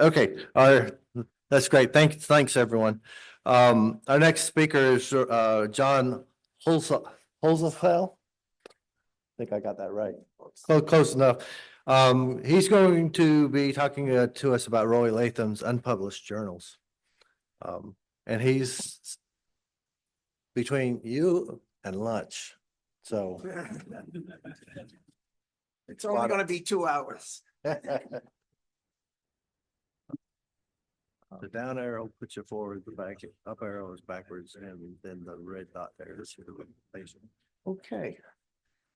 Okay, that's great. Thanks, everyone. Our next speaker is John Holzapfel. I think I got that right. Close enough. He's going to be talking to us about Roy Latham's unpublished journals. And he's between you and lunch, so. It's only going to be 2 hours. The down arrow puts you forward, the back up arrow is backwards, and then the red dot there is your patient. Okay.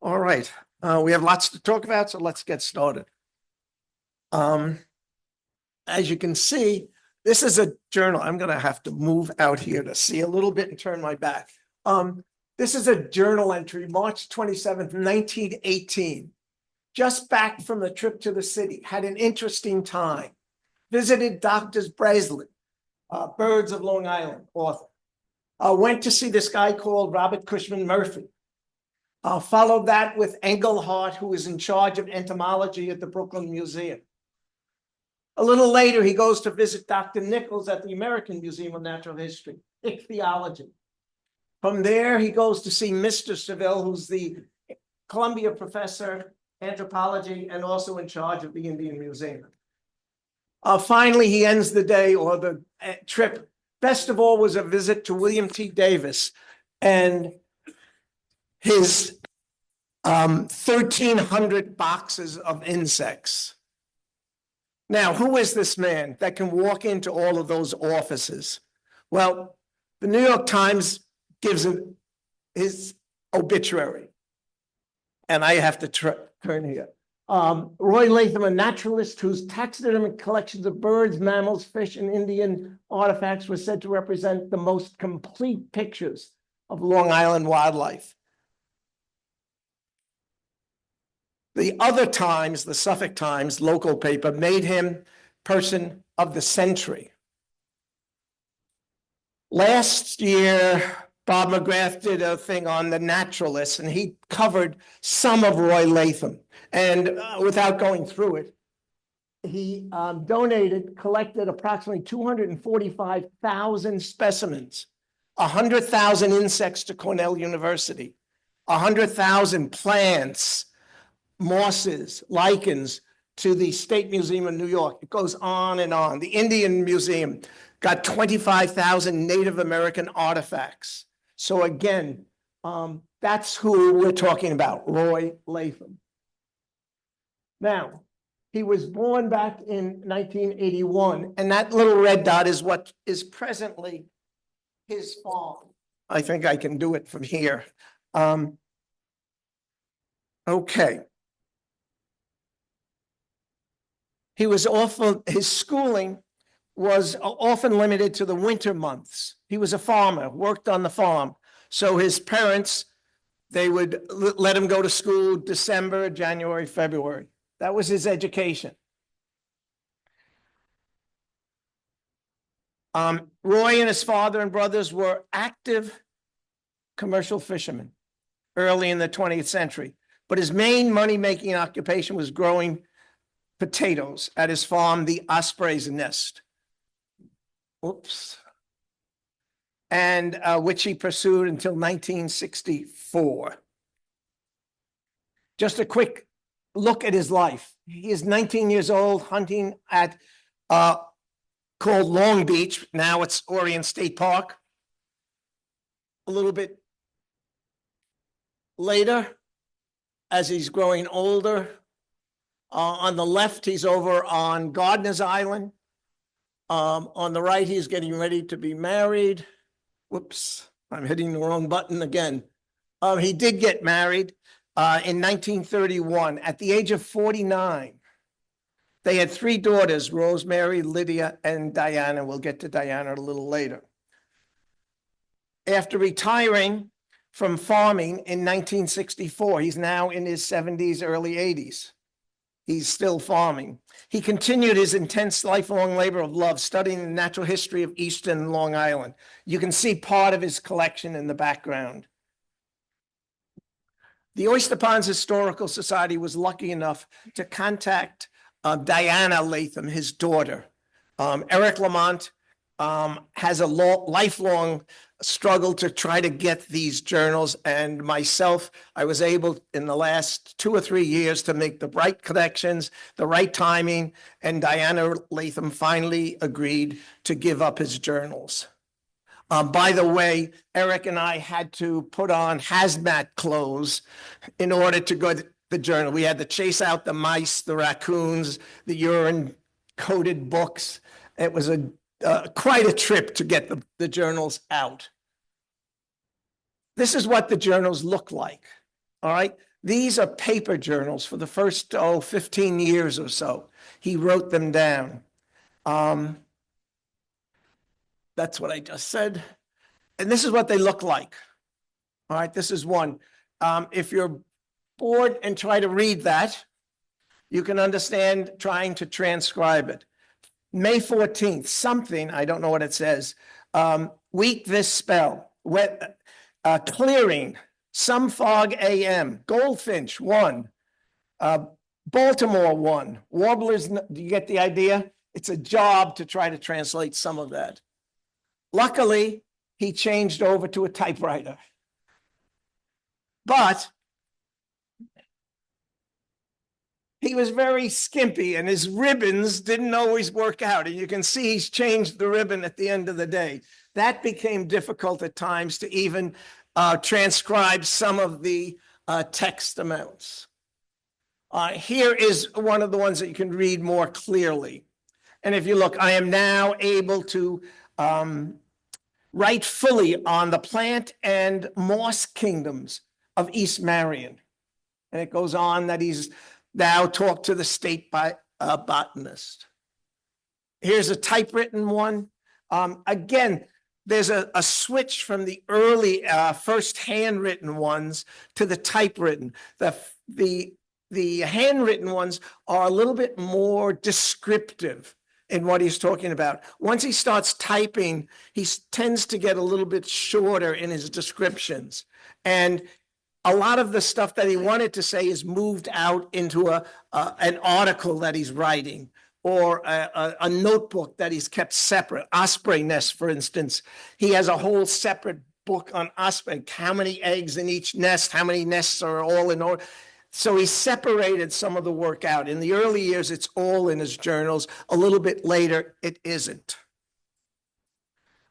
All right. We have lots to talk about, so let's get started. As you can see, this is a journal. I'm going to have to move out here to see a little bit and turn my back. This is a journal entry, March 27th, 1918. Just back from the trip to the city, had an interesting time. Visited Doctors Breslin, Birds of Long Island, author. Went to see this guy called Robert Cushman Murphy. Followed that with Engelhardt, who was in charge of entomology at the Brooklyn Museum. A little later, he goes to visit Dr. Nichols at the American Museum of Natural History, ichthyology. From there, he goes to see Mr. Seville, who's the Columbia professor, anthropology, and also in charge of the Indian Museum. Finally, he ends the day or the trip. Best of all was a visit to William T. Davis and his 1,300 boxes of insects. Now, who is this man that can walk into all of those offices? Well, the New York Times gives him his obituary. And I have to turn here. Roy Latham, a naturalist whose taxidermic collections of birds, mammals, fish, and Indian artifacts were said to represent the most complete pictures of Long Island wildlife. The other Times, the Suffolk Times, local paper, made him person of the century. Last year, Bob McGrath did a thing on the naturalists, and he covered some of Roy Latham. And without going through it, he collected approximately 245,000 specimens, 100,000 insects to Cornell University, 100,000 plants, mosses, lichens to the State Museum of New York. It goes on and on. The Indian Museum got 25,000 Native American artifacts. So again, that's who we're talking about, Roy Latham. Now, he was born back in 1981, and that little red dot is what is presently his farm. I think I can do it from here. Okay. His schooling was often limited to the winter months. He was a farmer, worked on the farm. So his parents, they would let him go to school December, January, February. That was his education. Roy and his father and brothers were active commercial fishermen early in the 20th century. But his main money-making occupation was growing potatoes at his farm, the Osprey's Nest. Oops. And which he pursued until 1964. Just a quick look at his life. He is 19 years old, hunting at called Long Beach. Now it's Orient State Park. A little bit later, as he's growing older, on the left, he's over on Gardiner's Island. On the right, he's getting ready to be married. Whoops, I'm hitting the wrong button again. He did get married in 1931 at the age of 49. They had 3 daughters, Rosemary, Lydia, and Diana. We'll get to Diana a little later. After retiring from farming in 1964, he's now in his 70s, early 80s. He's still farming. He continued his intense lifelong labor of love, studying the natural history of Eastern Long Island. You can see part of his collection in the background. The Oysterponds Historical Society was lucky enough to contact Diana Latham, his daughter, Eric Lamont has a lifelong struggle to try to get these journals, and myself, I was able in the last 2 or 3 years to make the right connections, the right timing, and Diana Latham finally agreed to give up his journals. By the way, Eric and I had to put on hazmat clothes in order to go to the journal. We had to chase out the mice, the raccoons, the urine-coated books. It was quite a trip to get the journals out. This is what the journals look like, all right? These are paper journals for the first, 15 years or so. He wrote them down. That's what I just said. And this is what they look like. All right, this is one. If you're bored and try to read that, you can understand trying to transcribe it. May 14th, something, I don't know what it says. Week this spell, wet, clearing, some fog AM, goldfinch, 1. Baltimore, 1. Warblers, do you get the idea? It's a job to try to translate some of that. Luckily, he changed over to a typewriter. But he was very skimpy and his ribbons didn't always work out. And you can see he's changed the ribbon at the end of the day. That became difficult at times to even transcribe some of the text amounts. Here is one of the ones that you can read more clearly. And if you look, I am now able to write fully on the plant and moss kingdoms of East Marion. And it goes on that he's now talked to the state botanist. Here's a typewritten one. Again, there's a switch from the early first handwritten ones to the typewritten. The handwritten ones are a little bit more descriptive in what he's talking about. Once he starts typing, he tends to get a little bit shorter in his descriptions. And a lot of the stuff that he wanted to say is moved out into an article that he's writing, or a notebook that he's kept separate. Osprey nest, for instance. He has a whole separate book on osprey, how many eggs in each nest, how many nests are all in order. So he separated some of the work out. In the early years, it's all in his journals. A little bit later, it isn't.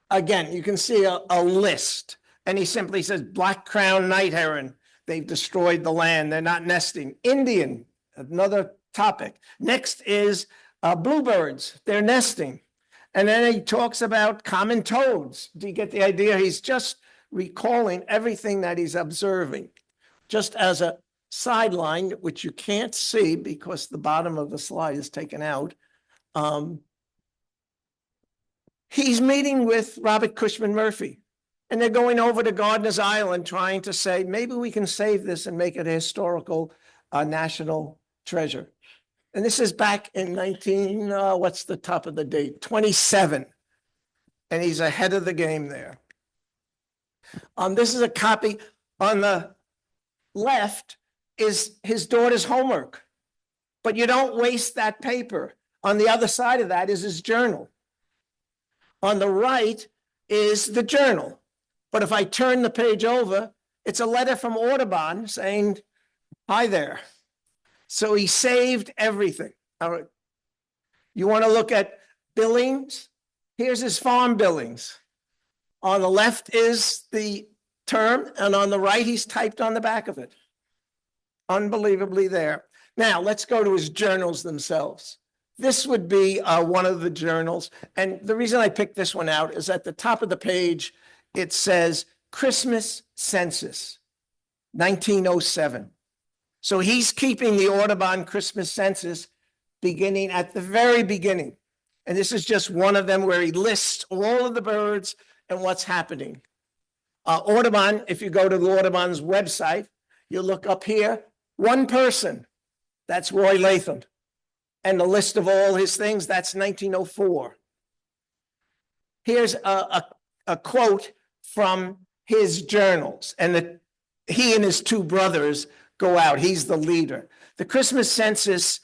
Again, you can see a list. And he simply says, black crowned night heron. They've destroyed the land. They're not nesting. Indian, another topic. Next is bluebirds. They're nesting. And then he talks about common toads. Do you get the idea? He's just recalling everything that he's observing. Just as a sideline, which you can't see because the bottom of the slide is taken out. He's meeting with Robert Cushman Murphy. And they're going over to Gardiner's Island trying to say, maybe we can save this and make it a historical national treasure. And this is back in what's the top of the date? 27. And he's ahead of the game there. This is a copy. On the left is his daughter's homework. But you don't waste that paper. On the other side of that is his journal. On the right is the journal. But if I turn the page over, it's a letter from Audubon saying, hi there. So he saved everything. All right. You want to look at billings? Here's his farm billings. On the left is the term, and on the right, he's typed on the back of it. Unbelievably there. Now, let's go to his journals themselves. This would be one of the journals. And the reason I picked this one out is at the top of the page, it says Christmas Census, 1907. So he's keeping the Audubon Christmas Census beginning at the very beginning. And this is just one of them where he lists all of the birds and what's happening. Audubon, if you go to the Audubon's website, you look up here, one person, that's Roy Latham. And the list of all his things, that's 1904. Here's a quote from his journals, and he and his two brothers go out. He's the leader. The Christmas census,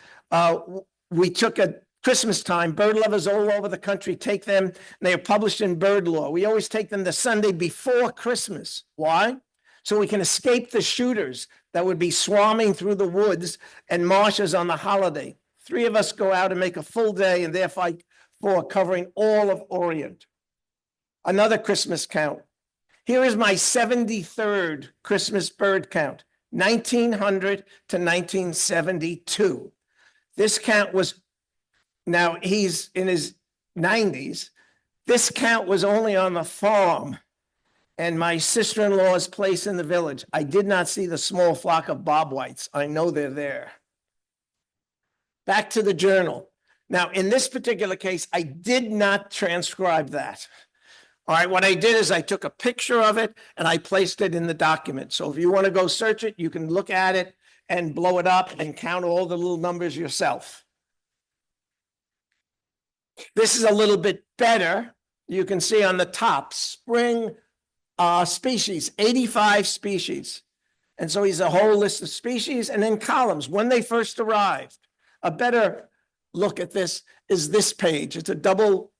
we took a Christmas time, bird lovers all over the country take them, and they are published in Bird Law. We always take them the Sunday before Christmas. Why? So we can escape the shooters that would be swarming through the woods and marshes on the holiday. 3 of us go out and make a full day and therefore covering all of Orient. Another Christmas count. Here is my 73rd Christmas bird count, 1900 to 1972. This count was, now he's in his 90s. This count was only on the farm and my sister-in-law's place in the village. I did not see the small flock of bobwhites. I know they're there. Back to the journal. Now, in this particular case, I did not transcribe that. All right, what I did is I took a picture of it and I placed it in the document. So if you want to go search it, you can look at it and blow it up and count all the little numbers yourself. This is a little bit better. You can see on the top, spring species, 85 species. And so he's a whole list of species and then columns, when they first arrived. A better look at this is this page. It's a double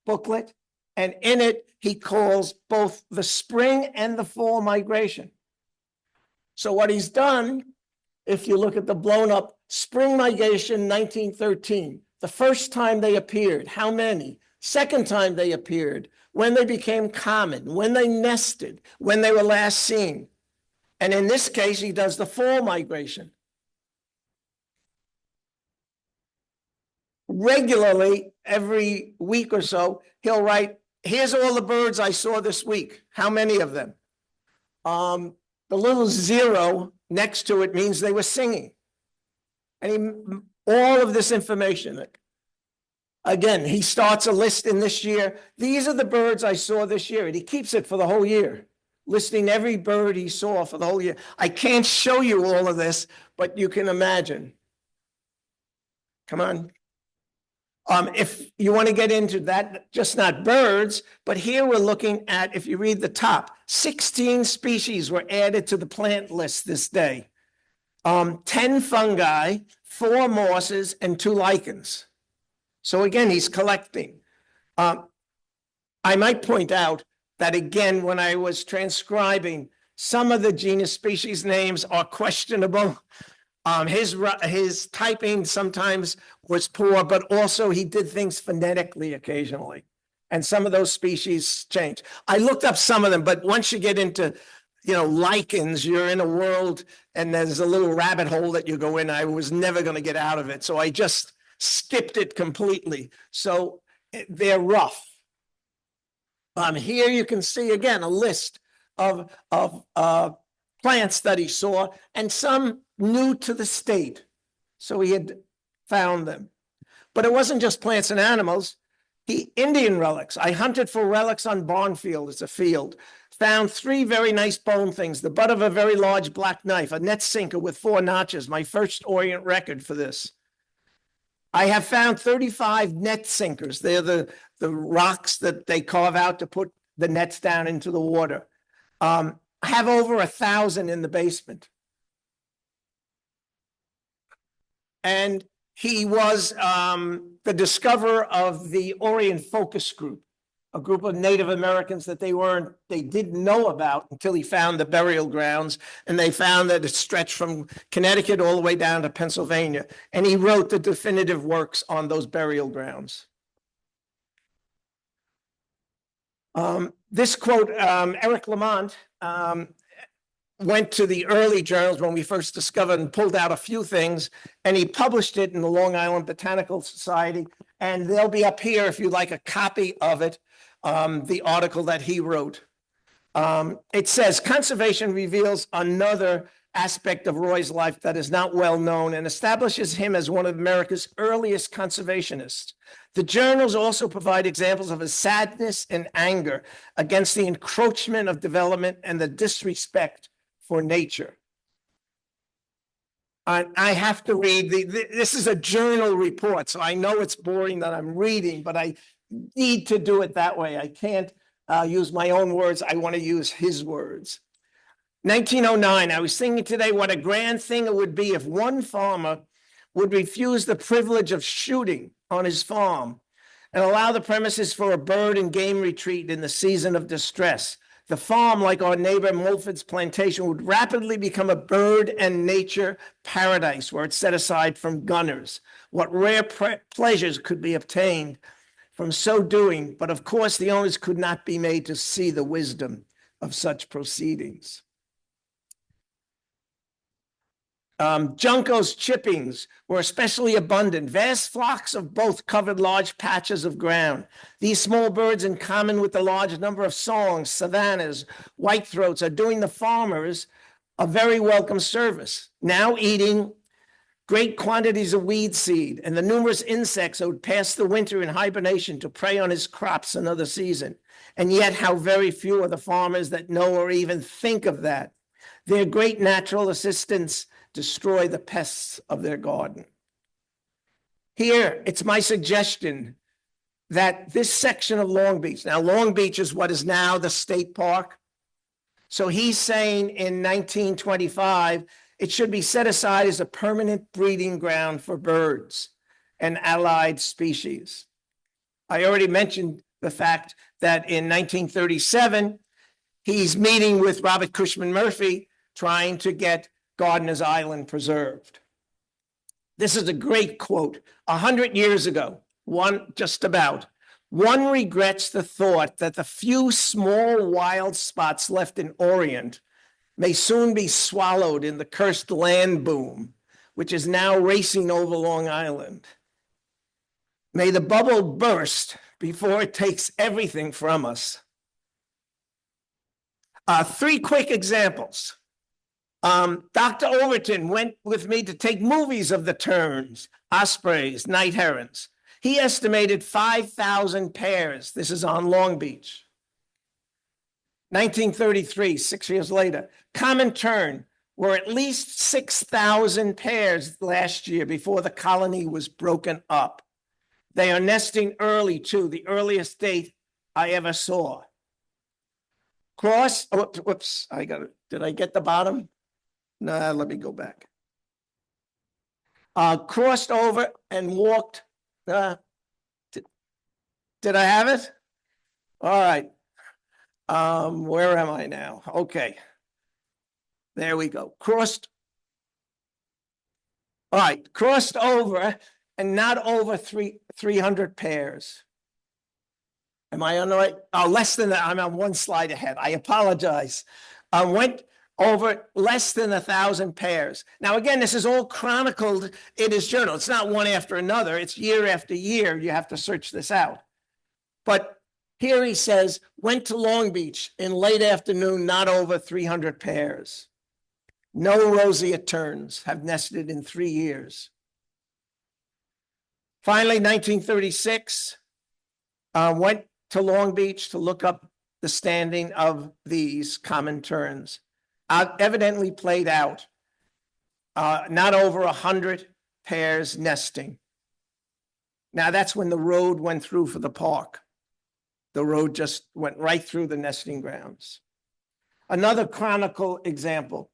booklet. And in it, he calls both the spring and the fall migration. So what he's done, if you look at the blown up spring migration, 1913, the first time they appeared, how many? Second time they appeared, when they became common, when they nested, when they were last seen. And in this case, he does the fall migration. Regularly, every week or so, he'll write, here's all the birds I saw this week. How many of them? The little 0 next to it means they were singing. And all of this information. Again, he starts a list in this year. These are the birds I saw this year. And he keeps it for the whole year, listing every bird he saw for the whole year. I can't show you all of this, but you can imagine. Come on. If you want to get into that, just not birds, but here we're looking at, if you read the top, 16 species were added to the plant list this day. 10 fungi, 4 mosses, and 2 lichens. So again, he's collecting. I might point out that again, when I was transcribing, some of the genus species names are questionable. His typing sometimes was poor, but also he did things phonetically occasionally. And some of those species changed. I looked up some of them, but once you get into, lichens, you're in a world and there's a little rabbit hole that you go in. I was never going to get out of it. So I just skipped it completely. So they're rough. Here you can see again, a list of plants that he saw and some new to the state. So he had found them. But it wasn't just plants and animals. Indian relics. I hunted for relics on Barnfield. It's a field. Found 3 very nice bone things. The butt of a very large black knife, a net sinker with 4 notches. My first Orient record for this. I have found 35 net sinkers. They're the rocks that they carve out to put the nets down into the water. I have over 1,000 in the basement. And he was the discoverer of the Orient Focus Group, a group of Native Americans that they didn't know about until he found the burial grounds. And they found that it stretched from Connecticut all the way down to Pennsylvania. And he wrote the definitive works on those burial grounds. This quote, Eric Lamont, went to the early journals when we first discovered and pulled out a few things, and he published it in the Long Island Botanical Society. And they'll be up here if you'd like a copy of it, the article that he wrote. It says, conservation reveals another aspect of Roy's life that is not well known and establishes him as one of America's earliest conservationists. The journals also provide examples of his sadness and anger against the encroachment of development and the disrespect for nature. I have to read, this is a journal report, so I know it's boring that I'm reading, but I need to do it that way. I can't use my own words. I want to use his words. 1909, I was thinking today what a grand thing it would be if one farmer would refuse the privilege of shooting on his farm and allow the premises for a bird and game retreat in the season of distress. The farm, like our neighbor Mulford's plantation, would rapidly become a bird and nature paradise where it's set aside from gunners. What rare pleasures could be obtained from so doing, but of course the owners could not be made to see the wisdom of such proceedings. Junco's chippings were especially abundant. Vast flocks of both covered large patches of ground. These small birds, in common with the large number of songs, savannas, whitethroats, are doing the farmers a very welcome service, now eating great quantities of weed seed and the numerous insects that would pass the winter in hibernation to prey on his crops another season. And yet how very few are the farmers that know or even think of that. Their great natural assistants destroy the pests of their garden. Here, it's my suggestion that this section of Long Beach, now Long Beach is what is now the state park. So he's saying in 1925, it should be set aside as a permanent breeding ground for birds and allied species. I already mentioned the fact that in 1937, he's meeting with Robert Cushman Murphy, trying to get Gardiner's Island preserved. This is a great quote. 100 years ago, one regrets the thought that the few small wild spots left in Orient may soon be swallowed in the cursed land boom, which is now racing over Long Island. May the bubble burst before it takes everything from us. Three quick examples. Dr. Overton went with me to take movies of the terns, ospreys, night herons. He estimated 5,000 pairs. This is on Long Beach. 1933, 6 years later, common tern were at least 6,000 pairs last year before the colony was broken up. They are nesting early too, the earliest date I ever saw. Whoops, did I get the bottom? No, let me go back. Crossed over and walked. Did I have it? All right. Where am I now? Okay. There we go. Crossed. All right. Crossed over and not over 300 pairs. Am I on the right? Oh, less than that. I'm on one slide ahead. I apologize. Went over less than 1,000 pairs. Now, again, this is all chronicled in his journal. It's not one after another. It's year after year. You have to search this out. But here he says, went to Long Beach in late afternoon, not over 300 pairs. No roseate terns have nested in 3 years. Finally, 1936, went to Long Beach to look up the standing of these common terns. Evidently played out, not over 100 pairs nesting. Now that's when the road went through for the park. The road just went right through the nesting grounds. Another chronicle example.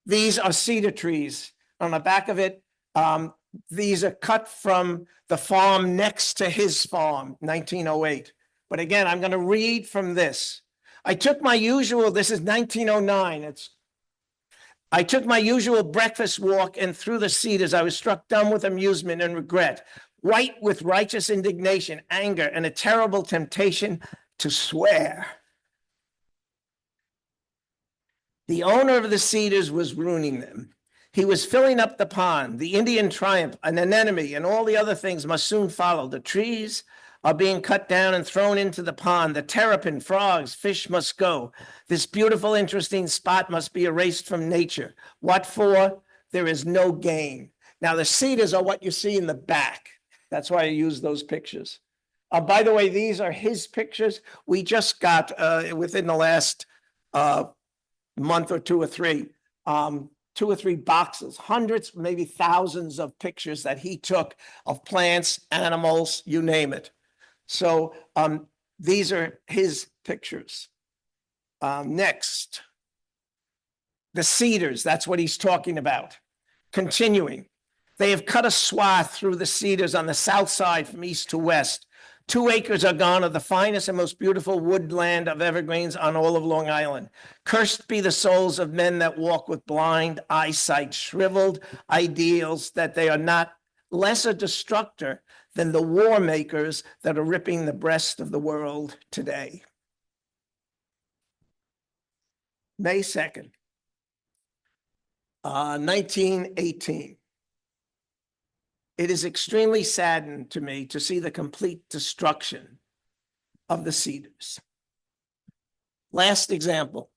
These are cedar trees. On the back of it, these are cut from the farm next to his farm, 1908. But again, I'm going to read from this. I took my usual, this is 1909. I took my usual breakfast walk, and through the cedars, I was struck dumb with amusement and regret, white with righteous indignation, anger, and a terrible temptation to swear. The owner of the cedars was ruining them. He was filling up the pond. The Indian triumph, an anemone, and all the other things must soon follow. The trees are being cut down and thrown into the pond. The terrapin, frogs, fish must go. This beautiful, interesting spot must be erased from nature. What for? There is no gain. Now, the cedars are what you see in the back. That's why I use those pictures. By the way, these are his pictures. We just got, within the last month or two or three boxes, hundreds, maybe thousands of pictures that he took of plants, animals, you name it. So these are his pictures. Next, the cedars, that's what he's talking about. Continuing, They have cut a swath through the cedars on the south side from east to west. 2 acres are gone of the finest and most beautiful woodland of evergreens on all of Long Island. Cursed be the souls of men that walk with blind eyesight, shriveled ideals, that they are not less a destructor than the war makers that are ripping the breast of the world today. May 2nd, 1918. It is extremely saddened to me to see the complete destruction of the cedars. Last example.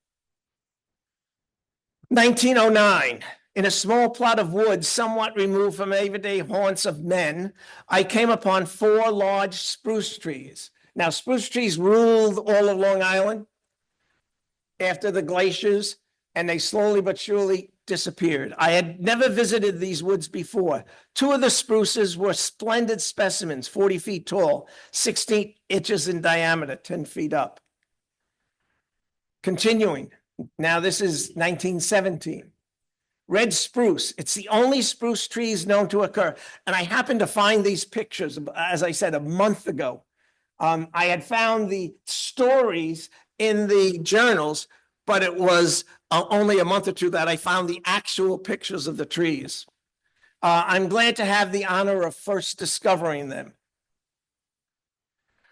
1909, in a small plot of woods somewhat removed from everyday haunts of men, I came upon 4 large spruce trees. Now, spruce trees ruled all of Long Island after the glaciers, and they slowly but surely disappeared. I had never visited these woods before. 2 of the spruces were splendid specimens, 40 feet tall, 16 inches in diameter, 10 feet up. Continuing, now this is 1917. Red spruce, it's the only spruce trees known to occur. And I happened to find these pictures, as I said, a month ago. I had found the stories in the journals, but it was only a month or two that I found the actual pictures of the trees. I'm glad to have the honor of first discovering them.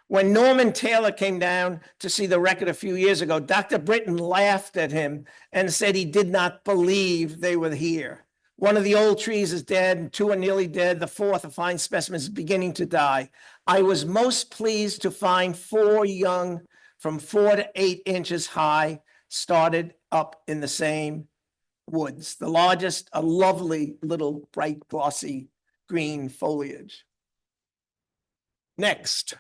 When Norman Taylor came down to see the record a few years ago, Dr. Britton laughed at him and said he did not believe they were here. One of the old trees is dead, and 2 are nearly dead. The 4th, a fine specimen, is beginning to die. I was most pleased to find 4 young from 4 to 8 inches high, started up in the same woods. The largest, a lovely little bright glossy green foliage. Next,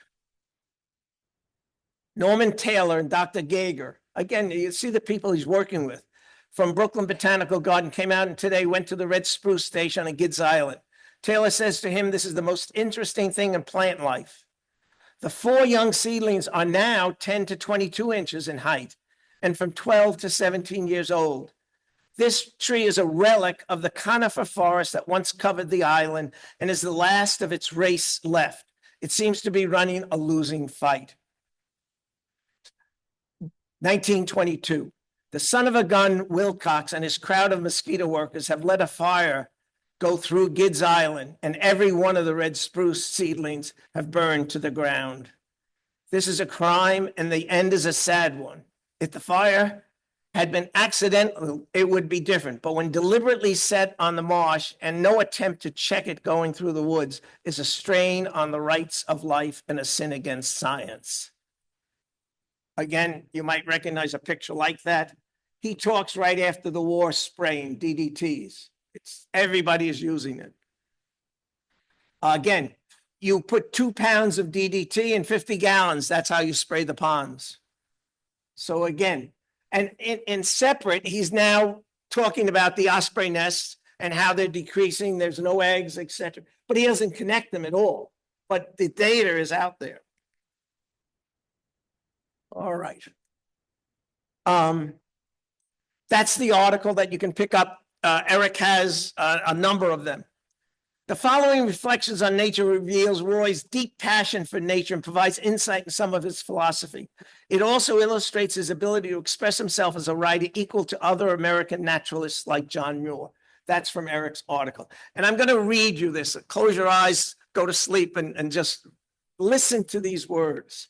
Norman Taylor and Dr. Gager. Again, you see the people he's working with. From Brooklyn Botanical Garden, came out and today went to the Red Spruce Station on Gidd's Island. Taylor says to him, this is the most interesting thing in plant life. The 4 young seedlings are now 10 to 22 inches in height and from 12 to 17 years old. This tree is a relic of the conifer forest that once covered the island and is the last of its race left. It seems to be running a losing fight. 1922, the son of a gun, Wilcox, and his crowd of mosquito workers have let a fire go through Gidd's Island, and every one of the red spruce seedlings have burned to the ground. This is a crime, and the end is a sad one. If the fire had been accidental, it would be different. But when deliberately set on the marsh and no attempt to check it going through the woods is a strain on the rights of life and a sin against science. Again, you might recognize a picture like that. He talks right after the war spraying DDTs. Everybody is using it. Again, you put 2 pounds of DDT in 50 gallons. That's how you spray the ponds. So again, and in separate, he's now talking about the osprey nests and how they're decreasing. There's no eggs, etc. But he doesn't connect them at all. But the data is out there. All right. That's the article that you can pick up. Eric has a number of them. The following reflections on nature reveals Roy's deep passion for nature and provides insight in some of his philosophy. It also illustrates his ability to express himself as a writer equal to other American naturalists like John Muir. That's from Eric's article. And I'm going to read you this. Close your eyes, go to sleep, and just listen to these words.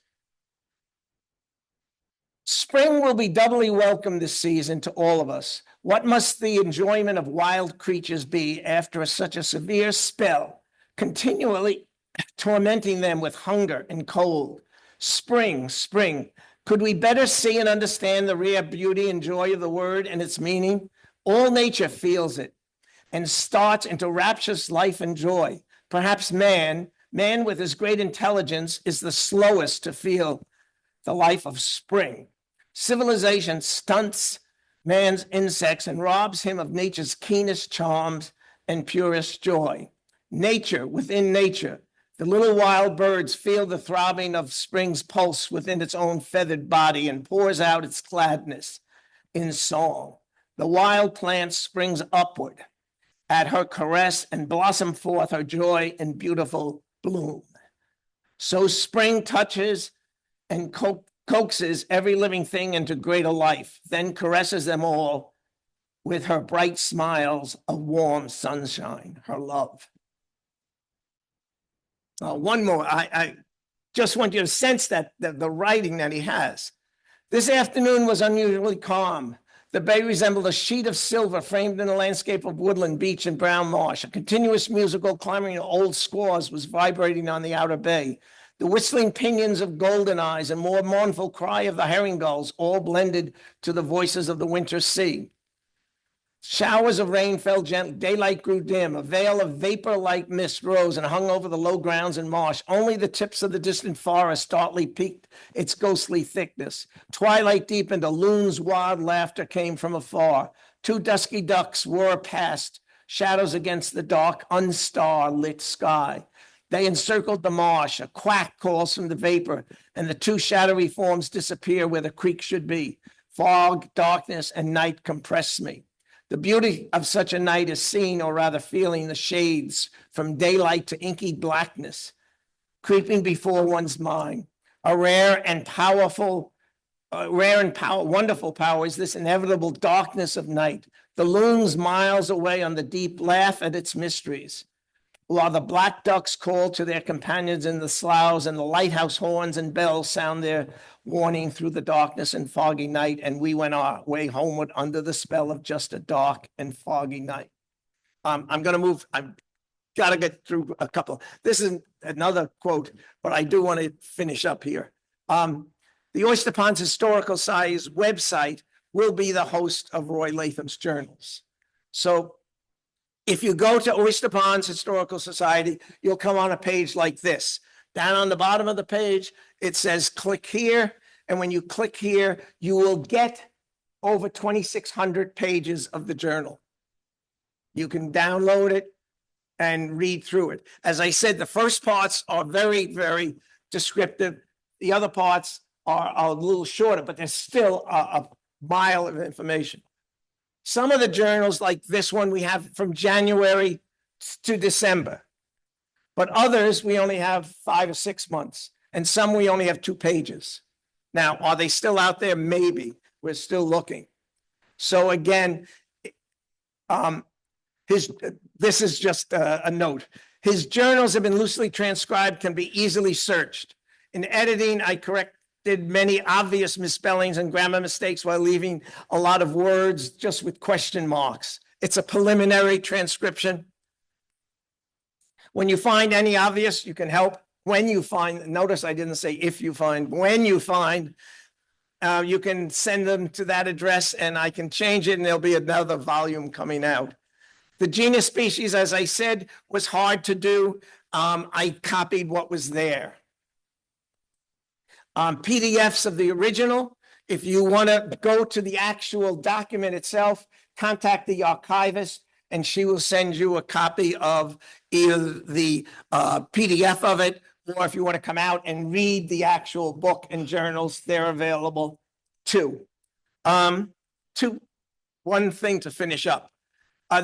Spring will be doubly welcome this season to all of us. What must the enjoyment of wild creatures be after such a severe spell, continually tormenting them with hunger and cold? Spring, spring. Could we better see and understand the rare beauty and joy of the word and its meaning? All nature feels it and starts into rapturous life and joy. Perhaps man with his great intelligence is the slowest to feel the life of spring. Civilization stunts man's insects and robs him of nature's keenest charms and purest joy. Nature within nature, the little wild birds feel the throbbing of spring's pulse within its own feathered body and pours out its gladness in song. The wild plant springs upward at her caress and blossom forth her joy in beautiful bloom. So spring touches and coaxes every living thing into greater life, then caresses them all with her bright smiles of warm sunshine, her love. One more, I just want you to sense that the writing that he has. This afternoon was unusually calm. The bay resembled a sheet of silver framed in a landscape of woodland, beach, and brown marsh. A continuous musical clamoring of old squaws was vibrating on the outer bay. The whistling pinions of golden eyes and more mournful cry of the herring gulls all blended to the voices of the winter sea. Showers of rain fell gently. Daylight grew dim. A veil of vapor-like mist rose and hung over the low grounds and marsh. Only the tips of the distant forest starkly peaked its ghostly thickness. Twilight deepened. A loon's wild laughter came from afar. Two dusky ducks whirred past, shadows against the dark, unstar-lit sky. They encircled the marsh. A quack calls from the vapor, and the two shadowy forms disappear where the creek should be. Fog, darkness, and night compress me. The beauty of such a night is seen, or rather feeling, the shades from daylight to inky blackness creeping before one's mind. A rare and wonderful power is this inevitable darkness of night. The loons miles away on the deep laugh at its mysteries, while the black ducks call to their companions in the sloughs, and the lighthouse horns and bells sound their warning through the darkness and foggy night, and we went our way homeward under the spell of just a dark and foggy night. I'm going to move. I've got to get through a couple. This is another quote, but I do want to finish up here. The Oysterponds Historical Society's website will be the host of Roy Latham's journals. So if you go to Oysterponds Historical Society, you'll come on a page like this. Down on the bottom of the page, it says click here. And when you click here, you will get over 2,600 pages of the journal. You can download it and read through it. As I said, the first parts are very, very descriptive. The other parts are a little shorter, but there's still a mile of information. Some of the journals, like this one, we have from January to December. But others, we only have 5 or 6 months. And some we only have 2 pages. Now, are they still out there? Maybe. We're still looking. So again, this is just a note. His journals have been loosely transcribed, can be easily searched. In editing, I corrected many obvious misspellings and grammar mistakes while leaving a lot of words just with question marks. It's a preliminary transcription. When you find any obvious, you can help. When you find, notice I didn't say if you find, when you find, you can send them to that address and I can change it and there'll be another volume coming out. The genus species, as I said, was hard to do. I copied what was there. PDFs of the original. If you want to go to the actual document itself, contact the archivist and she will send you a copy of either the PDF of it, or if you want to come out and read the actual book and journals, they're available too. One thing to finish up.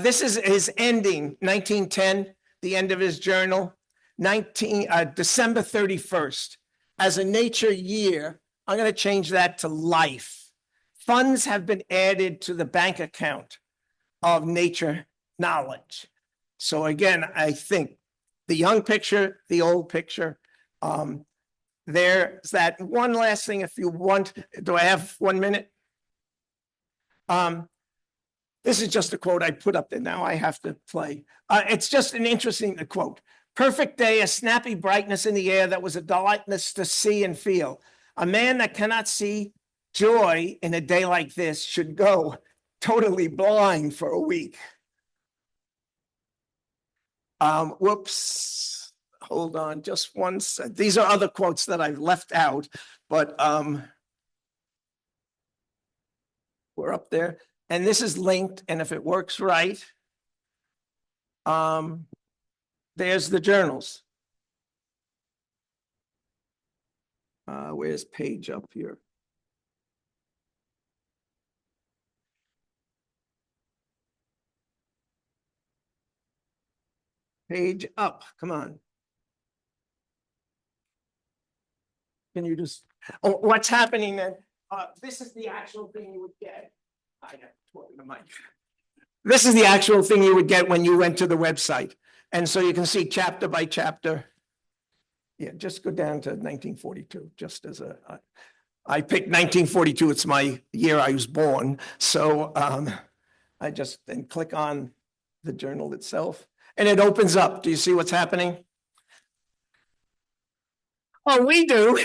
This is his ending, 1910, the end of his journal, December 31st. As a nature year, I'm going to change that to life. Funds have been added to the bank account of nature knowledge. So again, I think the young picture, the old picture, there's that one last thing if you want. Do I have 1 minute? This is just a quote I put up there. Now I have to play. It's just an interesting quote. Perfect day, a snappy brightness in the air that was a delightness to see and feel. A man that cannot see joy in a day like this should go totally blind for a week. Whoops. Hold on just one second. These are other quotes that I've left out, but we're up there. And this is linked, and if it works right, there's the journals. Where's page up here? Page up, come on. Can you just, oh, what's happening then? This is the actual thing you would get. I got talking to Mike. This is the actual thing you would get when you went to the website. And so you can see chapter by chapter. Yeah, just go down to 1942, just as I picked 1942. It's my year I was born. So I just then click on the journal itself and it opens up. Do you see what's happening? Oh, we do.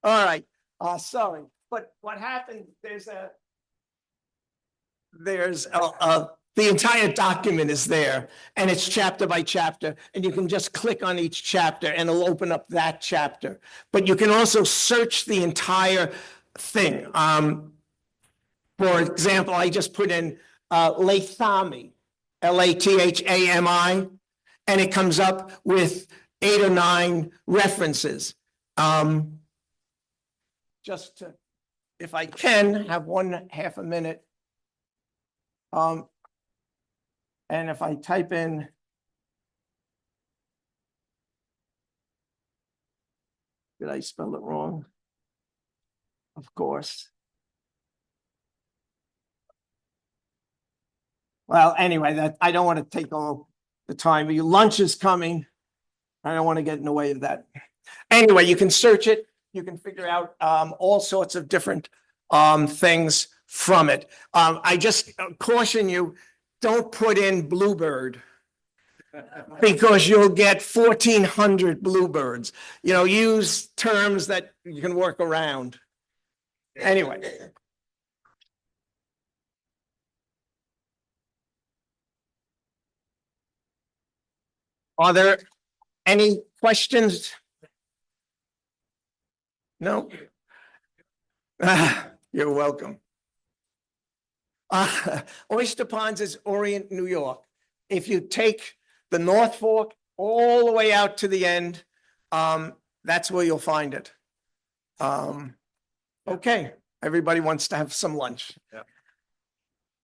All right. Sorry. But what happened, the entire document is there and it's chapter by chapter and you can just click on each chapter and it'll open up that chapter. But you can also search the entire thing. For example, I just put in Lathami, Lathami, and it comes up with 8 or 9 references. Just to, if I can have 1/2 a minute. And if I type in did I spell it wrong? Of course. Well, anyway, that I don't want to take all the time. Your lunch is coming. I don't want to get in the way of that. Anyway, you can search it. You can figure out all sorts of different things from it. I just caution you, don't put in bluebird because you'll get 1,400 bluebirds. You know, use terms that you can work around. Anyway. Are there any questions? No? You're welcome. Oysterponds is Orient, New York. If you take the North Fork all the way out to the end, that's where you'll find it. Okay, everybody wants to have some lunch. Yeah.